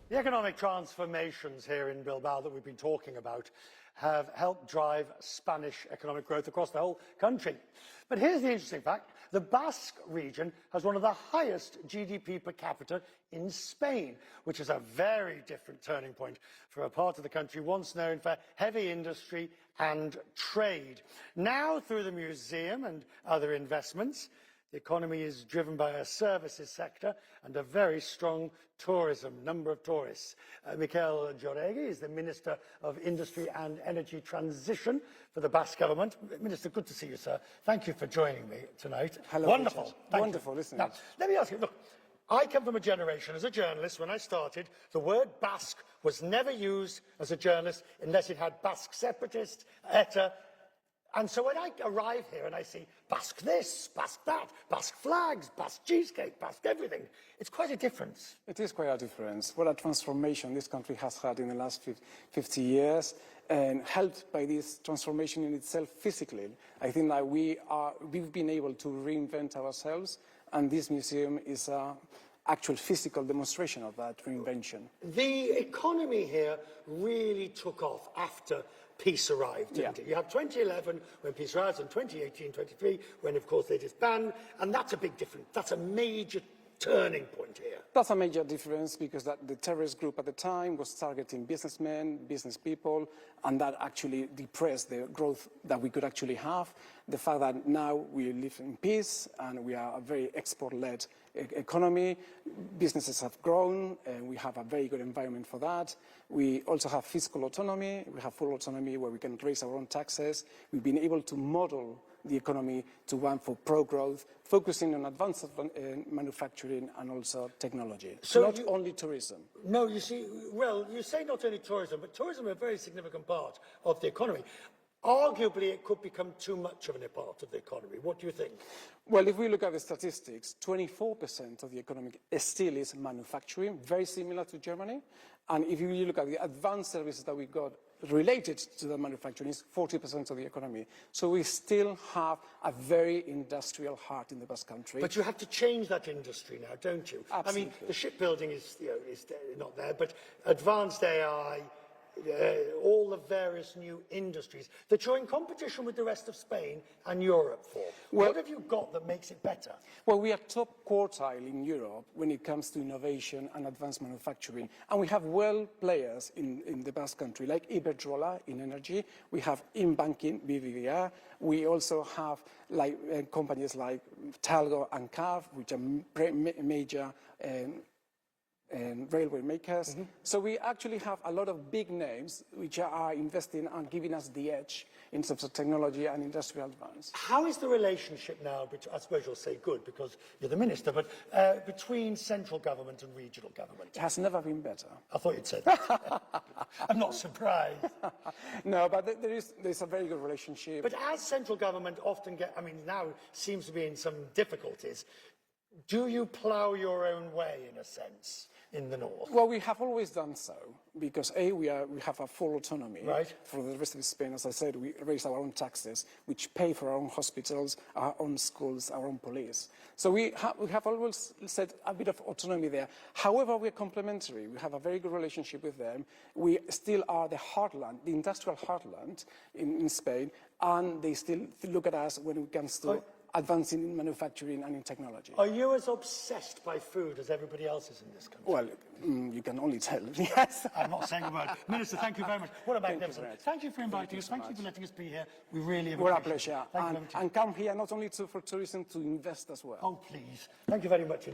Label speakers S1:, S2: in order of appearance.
S1: The economic transformations here in Bilbao that we've been talking about have helped drive Spanish economic growth across the whole country. But here's the interesting fact. The Basque region has one of the highest GDP per capita in Spain, which is a very different turning point for a part of the country once known for heavy industry and trade. Now, through the museum and other investments, the economy is driven by a services sector and a very strong tourism, number of tourists. Mikel Jauregi is the Minister of Industry and Energy Transition for the Basque government. Minister, good to see you, sir. Thank you for joining me tonight.
S2: Hello.
S1: Wonderful.
S2: Wonderful, isn't it?
S1: Now, let me ask you, look, I come from a generation, as a journalist, when I started, the word Basque was never used as a journalist unless it had Basque separatist, ETA. And so when I arrive here and I see Basque this, Basque that, Basque flags, Basque cheesecake, Basque everything, it's quite a difference.
S2: It is quite a difference. What a transformation this country has had in the last 50 years, and helped by this transformation in itself physically. I think that we've been able to reinvent ourselves, and this museum is an actual physical demonstration of that reinvention.
S1: The economy here really took off after peace arrived, didn't it? You have 2011 when peace arrived, and 2018, 23 when, of course, they disbanded, and that's a big difference. That's a major turning point here.
S2: That's a major difference because the terrorist group at the time was targeting businessmen, business people, and that actually depressed the growth that we could actually have. The fact that now we live in peace and we are a very export-led economy, businesses have grown, and we have a very good environment for that. We also have fiscal autonomy. We have full autonomy where we can raise our own taxes. We've been able to model the economy to one for pro-growth, focusing on advanced manufacturing and also technology, so not only tourism.
S1: No, you see, well, you say not only tourism, but tourism is a very significant part of the economy. Arguably, it could become too much of a part of the economy. What do you think?
S2: Well, if we look at the statistics, 24% of the economy still is manufacturing, very similar to Germany. And if you look at the advanced services that we got related to the manufacturing, it's 40% of the economy. So we still have a very industrial heart in the Basque country.
S1: But you have to change that industry now, don't you?
S2: Absolutely.
S1: I mean, the shipbuilding is not there, but advanced AI, all the various new industries that you're in competition with the rest of Spain and Europe for. Well, what have you got that makes it better?
S2: Well, we are top quartile in Europe when it comes to innovation and advanced manufacturing. And we have well players in the Basque country, like Iberdrola in energy. We have in banking, BBVA. We also have companies like Talgo and CAF, which are major and railway makers. So we actually have a lot of big names which are investing and giving us the edge in terms of technology and industrial advance.
S1: How is the relationship now, I suppose you'll say good because you're the minister, but between central government and regional government?
S2: It has never been better.
S1: I thought you'd said that. I'm not surprised.
S2: No, but there's a very good relationship.
S1: But as central government often now seems to be in some difficulties, do you plough your own way, in a sense, in the north?
S2: Well, we have always done so, because we have a full autonomy.
S1: Right.
S2: For the rest of Spain. As I said, we raise our own taxes, which pay for our own hospitals, our own schools, our own police. So we have always said a bit of autonomy there. However, we're complementary. We have a very good relationship with them. We still are the heartland, the industrial heartland in Spain, and they still look at us when it comes to advancing in manufacturing and in technology.
S1: Are you as obsessed by food as everybody else is in this country?
S2: Well, you can only tell. Yes.
S1: I'm not saying a word. Minister, thank you very much. What a magnificent. Thank you for inviting us. Thank you for letting us be here. We really appreciate it.
S2: What a pleasure. And come here not only for tourism, to invest as well.
S1: Oh, please. Thank you very much indeed.